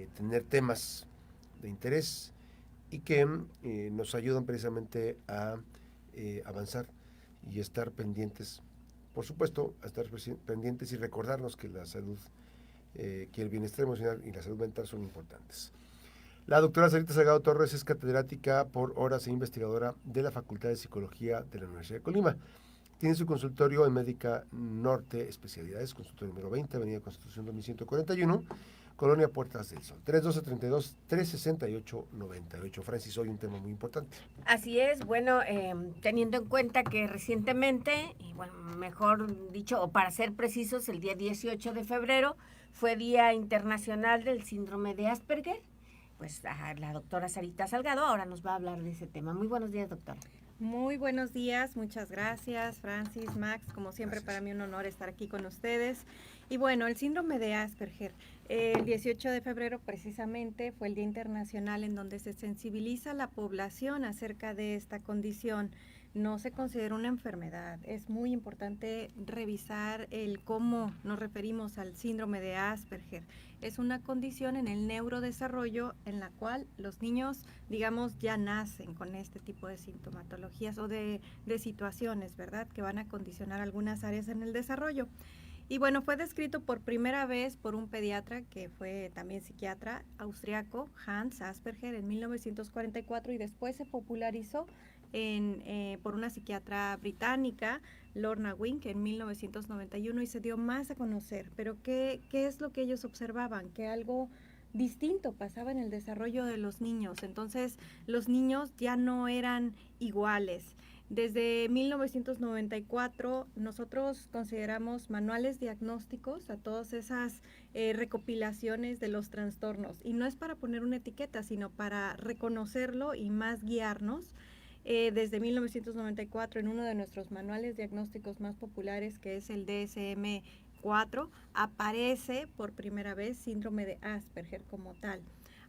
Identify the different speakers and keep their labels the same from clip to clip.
Speaker 1: tener temas de interés y que nos ayudan precisamente a avanzar y estar pendientes, por supuesto, a estar pendientes y recordarnos que la salud, que el bienestar emocional y la salud mental son importantes. La doctora Sarita Salgado Torres es catedrática por horas e investigadora de la Facultad de Psicología de la Universidad de Colima. Tiene su consultorio en Médica Norte Especialidades, consultorio número 20, Avenida Constitución 2141, Colonia Puertas del Sol, 312-32-368-98. Francis, hoy un tema muy importante.
Speaker 2: Así es, bueno, teniendo en cuenta que recientemente, y bueno, mejor dicho, o para ser precisos, el día 18 de febrero fue Día Internacional del Síndrome de Asperger, pues la doctora Sarita Salgado ahora nos va a hablar de ese tema. Muy buenos días, doctora.
Speaker 3: Muy buenos días, muchas gracias, Francis, Max, como siempre
Speaker 1: Gracias.
Speaker 3: para mí un honor estar aquí con ustedes. Y bueno, el síndrome de Asperger, el 18 de febrero precisamente fue el Día Internacional en donde se sensibiliza a la población acerca de esta condición. No se considera una enfermedad, es muy importante revisar el cómo nos referimos al síndrome de Asperger. Es una condición en el neurodesarrollo en la cual los niños, digamos, ya nacen con este tipo de sintomatologías o de situaciones, ¿verdad?, que van a condicionar algunas áreas en el desarrollo. Y bueno, fue descrito por primera vez por un pediatra que fue también psiquiatra austriaco, Hans Asperger, en 1944 y después se popularizó por una psiquiatra británica, Lorna Wink, en 1991 y se dio más a conocer. Pero ¿qué es lo que ellos observaban? Que algo distinto pasaba en el desarrollo de los niños. Entonces, los niños ya no eran iguales. Desde 1994 nosotros consideramos manuales diagnósticos a todas esas recopilaciones de los trastornos. Y no es para poner una etiqueta, sino para reconocerlo y más guiarnos. Desde 1994 en uno de nuestros manuales diagnósticos más populares, que es el DSM-4, aparece por primera vez síndrome de Asperger como tal.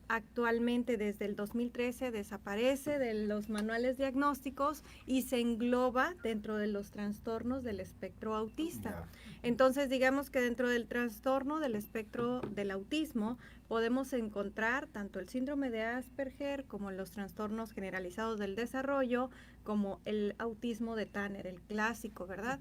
Speaker 3: Actualmente desde el 2013 desaparece de los manuales diagnósticos y se engloba dentro de los trastornos del espectro autista. Entonces digamos que dentro del trastorno del espectro del autismo podemos encontrar tanto el síndrome de Asperger como los trastornos generalizados del desarrollo, como el autismo de Tanner, el clásico, ¿verdad?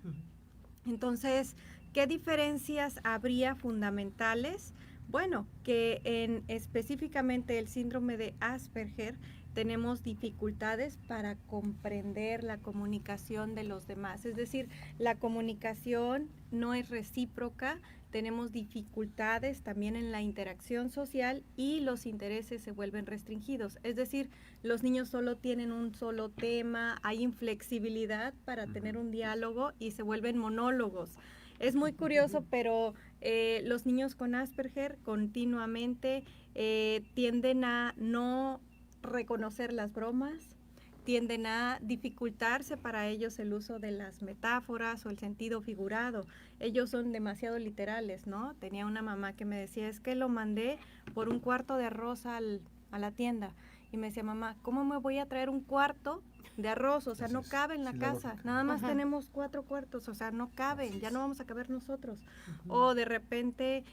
Speaker 3: Entonces, ¿qué diferencias habría fundamentales? Bueno, que específicamente el síndrome de Asperger tenemos dificultades para comprender la comunicación de los demás, es decir, la comunicación no es recíproca, tenemos dificultades también en la interacción social y los intereses se vuelven restringidos, es decir, los niños solo tienen un solo tema, hay inflexibilidad para tener un diálogo y se vuelven monólogos. Es muy curioso, pero los niños con Asperger continuamente tienden a no reconocer las bromas, tienden a dificultarse para ellos el uso de las metáforas o el sentido figurado. Ellos son demasiado literales, ¿no? Tenía una mamá que me decía, es que lo mandé por un cuarto de arroz a la tienda. Y me decía, mamá, ¿cómo me voy a traer un cuarto de arroz? O sea, no cabe en la casa, nada más tenemos 4 cuartos, o sea, no caben, ya no vamos a caber nosotros. O de repente,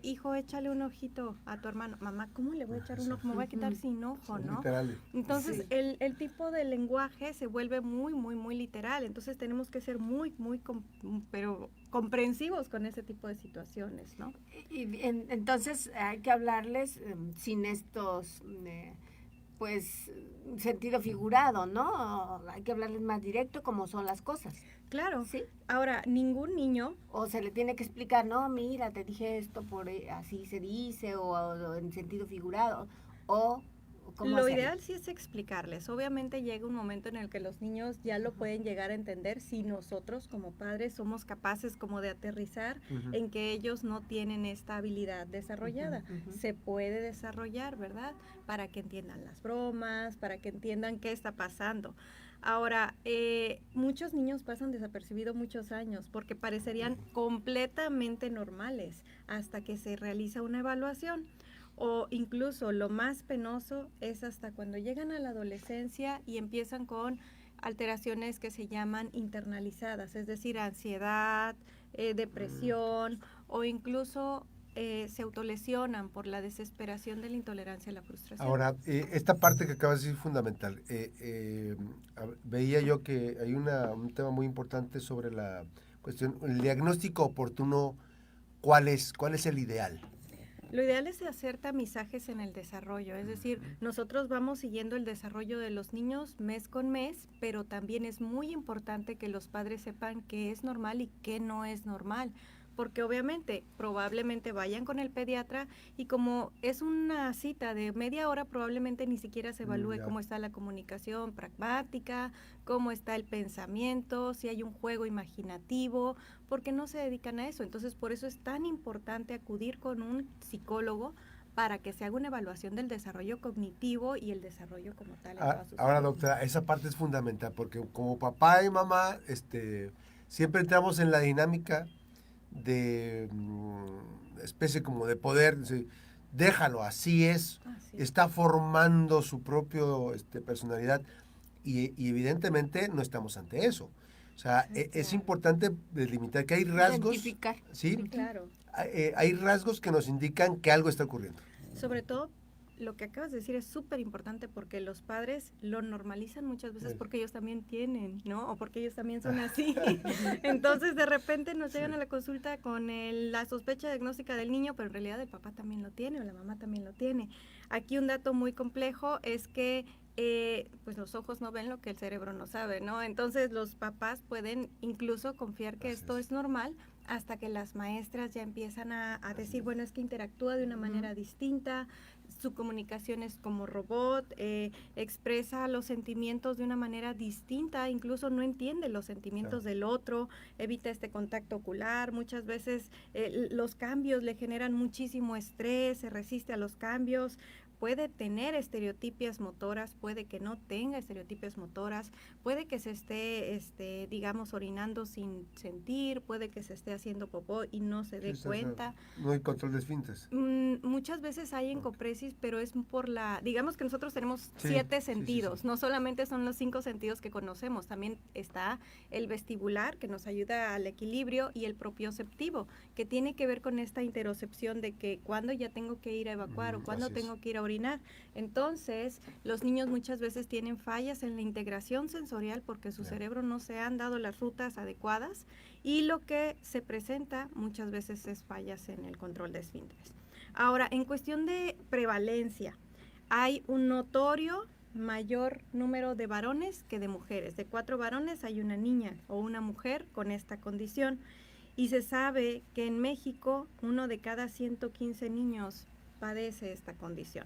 Speaker 3: hijo, échale un ojito a tu hermano. Mamá, ¿cómo le voy a echar un ojo? Me voy a quitar sin ojo, ¿no? Entonces, el tipo de lenguaje se vuelve muy, muy, muy literal. Entonces, tenemos que ser muy, muy, pero comprensivos con ese tipo de situaciones, ¿no?
Speaker 2: Entonces, hay que hablarles sin estos... pues sentido figurado, ¿no? Hay que hablarles más directo como son las cosas.
Speaker 3: Claro.
Speaker 2: ¿Sí?
Speaker 3: Ahora, ningún niño...
Speaker 2: O se le tiene que explicar, no, mira, te dije esto, por así se dice, o en sentido figurado, o...
Speaker 3: Lo ideal sí es explicarles. Obviamente llega un momento en el que los niños ya lo pueden llegar a entender si nosotros como padres somos capaces como de aterrizar en que ellos no tienen esta habilidad desarrollada. Se puede desarrollar, ¿verdad? Para que entiendan las bromas, para que entiendan qué está pasando. Ahora, muchos niños pasan desapercibidos muchos años porque parecerían completamente normales hasta que se realiza una evaluación. O incluso lo más penoso es hasta cuando llegan a la adolescencia y empiezan con alteraciones que se llaman internalizadas, es decir, ansiedad, depresión o incluso se autolesionan por la desesperación de la intolerancia a la frustración.
Speaker 1: Ahora, esta parte que acabas de decir es fundamental. Veía yo que hay un tema muy importante sobre la cuestión, el diagnóstico oportuno. ¿Cuál es el ideal?
Speaker 3: Lo ideal es hacer tamizajes en el desarrollo, es decir, nosotros vamos siguiendo el desarrollo de los niños mes con mes, pero también es muy importante que los padres sepan qué es normal y qué no es normal, porque obviamente probablemente vayan con el pediatra y como es una cita de media hora, probablemente ni siquiera se evalúe cómo está la comunicación pragmática, cómo está el pensamiento, si hay un juego imaginativo, porque no se dedican a eso. Entonces, por eso es tan importante acudir con un psicólogo para que se haga una evaluación del desarrollo cognitivo y el desarrollo como tal.
Speaker 1: Ahora, doctora, esa parte es fundamental, porque como papá y mamá, siempre entramos en la dinámica de especie como de poder, déjalo, así es, está formando su propio personalidad y evidentemente no estamos ante eso. O sea, es importante delimitar que hay rasgos,
Speaker 2: identificar.
Speaker 1: ¿sí?
Speaker 3: Claro.
Speaker 1: Hay rasgos que nos indican que algo está ocurriendo.
Speaker 3: Sobre todo, lo que acabas de decir es súper importante porque los padres lo normalizan muchas veces porque ellos también tienen, ¿no? O porque ellos también son así. Entonces, de repente nos llegan a la consulta con la sospecha diagnóstica del niño, pero en realidad el papá también lo tiene o la mamá también lo tiene. Aquí un dato muy complejo es que pues los ojos no ven lo que el cerebro no sabe, ¿no? Entonces, los papás pueden incluso confiar que esto es normal hasta que las maestras ya empiezan a decir, bueno, es que interactúa de una manera distinta, su comunicación es como robot, expresa los sentimientos de una manera distinta, incluso no entiende los sentimientos del otro, evita este contacto ocular, muchas veces los cambios le generan muchísimo estrés, se resiste a los cambios, puede tener estereotipias motoras, puede que no tenga estereotipias motoras, puede que se esté, digamos, orinando sin sentir, puede que se esté haciendo popó y no se dé cuenta.
Speaker 1: No hay control de esfínteres.
Speaker 3: Muchas veces hay encopresis, pero es por digamos que nosotros tenemos 7 sentidos, no solamente son los 5 sentidos que conocemos, también está el vestibular, que nos ayuda al equilibrio, y el propioceptivo, que tiene que ver con esta interocepción de que cuando ya tengo que ir a evacuar o cuando tengo que ir a orinar. Entonces, los niños muchas veces tienen fallas en la integración sensorial porque su cerebro no se han dado las rutas adecuadas, y lo que se presenta muchas veces es fallas en el control de esfínteres. Ahora, en cuestión de prevalencia, hay un notorio mayor número de varones que de mujeres. De 4 varones hay una niña o una mujer con esta condición, y se sabe que en México 1 de cada 115 niños padece esta condición.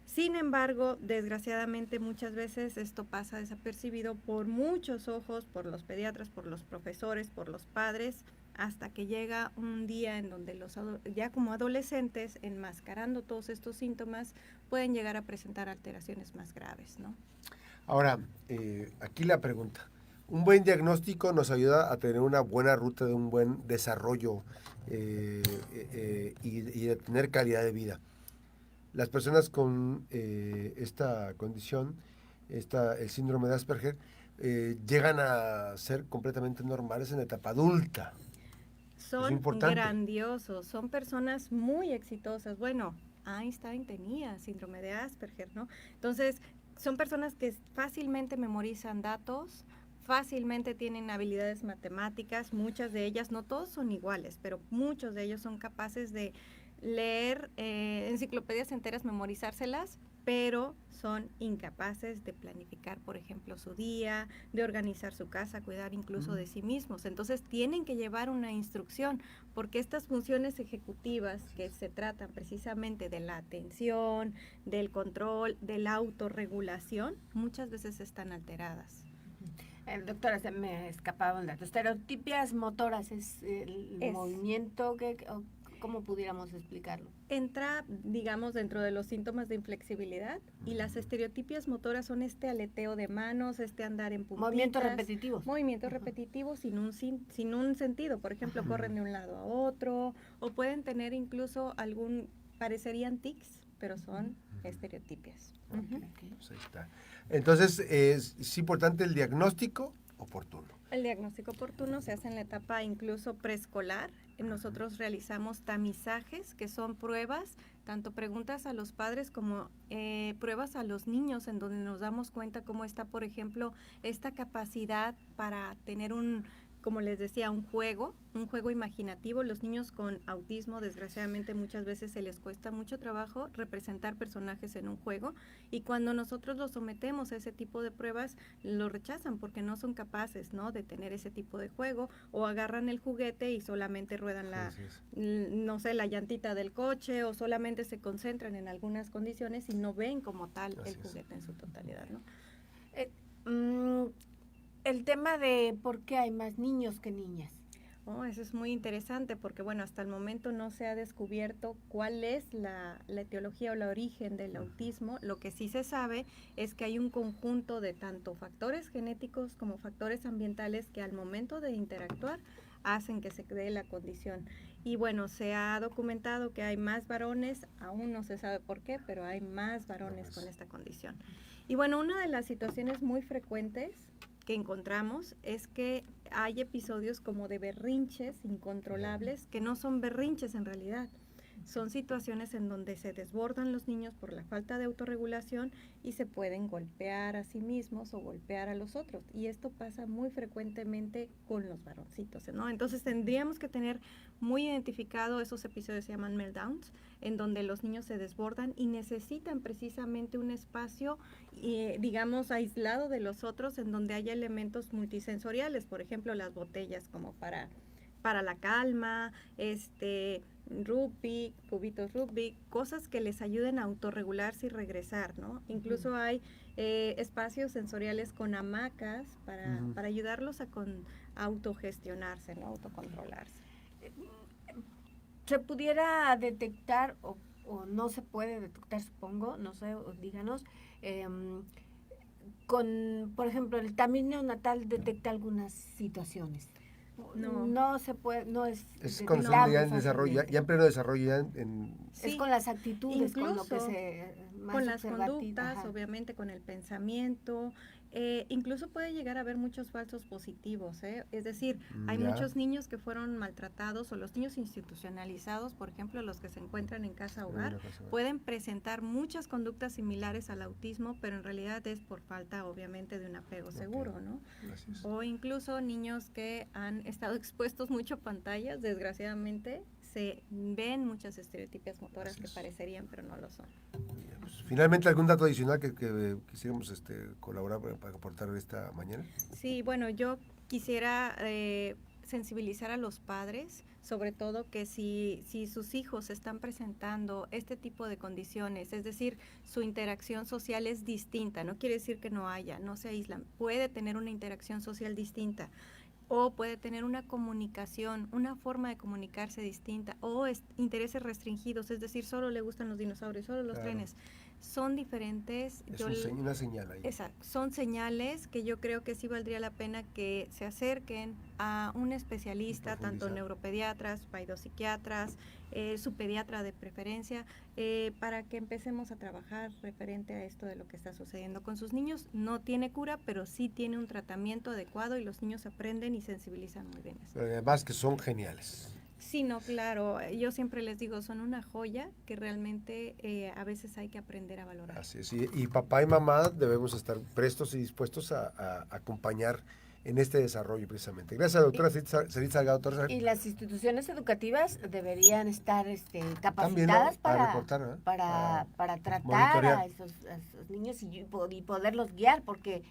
Speaker 3: Sin embargo, desgraciadamente muchas veces esto pasa desapercibido por muchos ojos, por los pediatras, por los profesores, por los padres, hasta que llega un día en donde ya como adolescentes, enmascarando todos estos síntomas, pueden llegar a presentar alteraciones más graves, ¿no?
Speaker 1: Ahora, aquí la pregunta. Un buen diagnóstico nos ayuda a tener una buena ruta de un buen desarrollo y de tener calidad de vida. Las personas con esta condición, el síndrome de Asperger, llegan a ser completamente normales en la etapa adulta.
Speaker 3: Son grandiosos, son personas muy exitosas. Bueno, Einstein tenía síndrome de Asperger, ¿no? Entonces, son personas que fácilmente memorizan datos, fácilmente tienen habilidades matemáticas, muchas de ellas, no todos son iguales, pero muchos de ellos son capaces de leer enciclopedias enteras, memorizárselas, pero son incapaces de planificar, por ejemplo, su día, de organizar su casa, cuidar incluso de sí mismos. Entonces tienen que llevar una instrucción, porque estas funciones ejecutivas que se tratan precisamente de la atención, del control, de la autorregulación, muchas veces están alteradas.
Speaker 2: Doctora, se me escapaban las estereotipias motoras, es el movimiento ¿cómo pudiéramos explicarlo?
Speaker 3: Entra, digamos, dentro de los síntomas de inflexibilidad, y las estereotipias motoras son este aleteo de manos, andar en puntitas.
Speaker 2: Movimientos repetitivos.
Speaker 3: Movimientos repetitivos sin un sentido. Por ejemplo, corren de un lado a otro, o pueden tener incluso parecerían tics, pero son estereotipias.
Speaker 1: Pues ahí está. Entonces, es importante el diagnóstico, oportuno?
Speaker 3: El diagnóstico oportuno se hace en la etapa incluso preescolar. Nosotros realizamos tamizajes, que son pruebas, tanto preguntas a los padres como pruebas a los niños, en donde nos damos cuenta cómo está, por ejemplo, esta capacidad para tener como les decía, un juego imaginativo. Los niños con autismo, desgraciadamente, muchas veces se les cuesta mucho trabajo representar personajes en un juego, y cuando nosotros los sometemos a ese tipo de pruebas, lo rechazan porque no son capaces, ¿no?, de tener ese tipo de juego, o agarran el juguete y solamente ruedan no sé, la llantita del coche, o solamente se concentran en algunas condiciones y no ven como tal el juguete en su totalidad, ¿no?
Speaker 2: El tema de por qué hay más niños que niñas.
Speaker 3: Oh, eso es muy interesante porque, bueno, hasta el momento no se ha descubierto cuál es la etiología o el origen del autismo. Lo que sí se sabe es que hay un conjunto de tanto factores genéticos como factores ambientales que al momento de interactuar hacen que se dé la condición. Y bueno, se ha documentado que hay más varones, aún no se sabe por qué, pero hay más varones con esta condición. Y bueno, una de las situaciones muy frecuentes que encontramos es que hay episodios como de berrinches incontrolables, que no son berrinches en realidad. Son situaciones en donde se desbordan los niños por la falta de autorregulación y se pueden golpear a sí mismos o golpear a los otros. Y esto pasa muy frecuentemente con los varoncitos, ¿no? Entonces tendríamos que tener muy identificado esos episodios, se llaman meltdowns, en donde los niños se desbordan y necesitan precisamente un espacio, digamos, aislado de los otros, en donde haya elementos multisensoriales, por ejemplo, las botellas como para la calma, rugby, cubitos rugby, cosas que les ayuden a autorregularse y regresar, ¿no? Incluso hay espacios sensoriales con hamacas para ayudarlos a autogestionarse, ¿no? Autocontrolarse.
Speaker 2: ¿Se pudiera detectar o no se puede detectar, supongo, no sé, díganos, por ejemplo, el tamiz neonatal detecta algunas situaciones? No se puede, no es
Speaker 1: cuando están ya en desarrollo, ya en pleno desarrollo,
Speaker 2: sí, es con las actitudes,
Speaker 3: incluso
Speaker 2: con lo que se más
Speaker 3: con las conductas, obviamente con el pensamiento, incluso puede llegar a haber muchos falsos positivos, es decir, hay muchos niños que fueron maltratados, o los niños institucionalizados, por ejemplo, los que se encuentran en casa hogar, pueden presentar muchas conductas similares al autismo, pero en realidad es por falta, obviamente, de un apego seguro, ¿no? O incluso niños que han estado expuestos mucho a pantallas, desgraciadamente se ven muchas estereotipias motoras que parecerían, pero no lo son.
Speaker 1: Pues, finalmente, ¿algún dato adicional que quisiéramos colaborar para aportar esta mañana?
Speaker 3: Sí, bueno, yo quisiera sensibilizar a los padres, sobre todo que si sus hijos están presentando este tipo de condiciones, es decir, su interacción social es distinta, no quiere decir que no haya, no se aíslan, puede tener una interacción social distinta, o puede tener una comunicación, una forma de comunicarse distinta, o intereses restringidos, es decir, solo le gustan los dinosaurios, solo los trenes. Son diferentes.
Speaker 1: Es una señal ahí.
Speaker 3: Exacto, son señales que yo creo que sí valdría la pena que se acerquen a un especialista, tanto neuropediatras, paidopsiquiatras, su pediatra de preferencia, para que empecemos a trabajar referente a esto de lo que está sucediendo con sus niños. No tiene cura, pero sí tiene un tratamiento adecuado y los niños aprenden y sensibilizan muy bien.
Speaker 1: Pero además que son geniales.
Speaker 3: Sí, no, claro. Yo siempre les digo, son una joya que realmente a veces hay que aprender a valorar.
Speaker 1: Así es. Y papá y mamá debemos estar prestos y dispuestos a acompañar en este desarrollo precisamente. Gracias, doctora Cerit Salgado Torres.
Speaker 2: Y las instituciones educativas deberían estar capacitadas
Speaker 1: también, ¿no?
Speaker 2: para tratar a esos niños y poderlos guiar, porque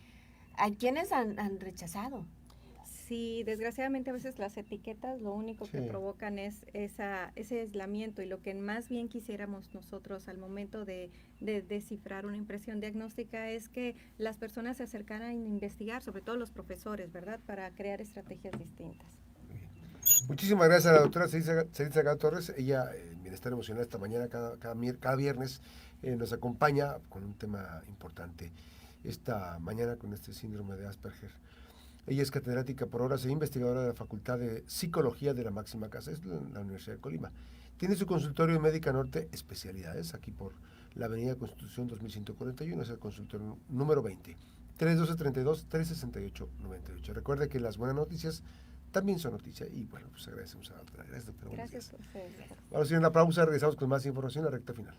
Speaker 2: hay quienes han rechazado.
Speaker 3: Sí, desgraciadamente a veces las etiquetas lo único que provocan es ese aislamiento, y lo que más bien quisiéramos nosotros al momento de descifrar una impresión diagnóstica es que las personas se acercaran a investigar, sobre todo los profesores, ¿verdad?, para crear estrategias distintas.
Speaker 1: Muchísimas gracias a la doctora Cerit Salgado Torres. Ella, en Bienestar Emocional, esta mañana, cada viernes, nos acompaña con un tema importante. Esta mañana con este síndrome de Asperger. Ella es catedrática por horas e investigadora de la Facultad de Psicología de la máxima casa, es la Universidad de Colima. Tiene su consultorio en Médica Norte Especialidades, aquí por la Avenida Constitución 2141, es el consultorio número 20. 312-32-368-98. Recuerde que las buenas noticias también son noticias. Y bueno, pues agradecemos a la doctora. Gracias, doctora.
Speaker 3: Gracias a ustedes.
Speaker 1: Vamos a ir a una pausa, regresamos con más información en la recta final.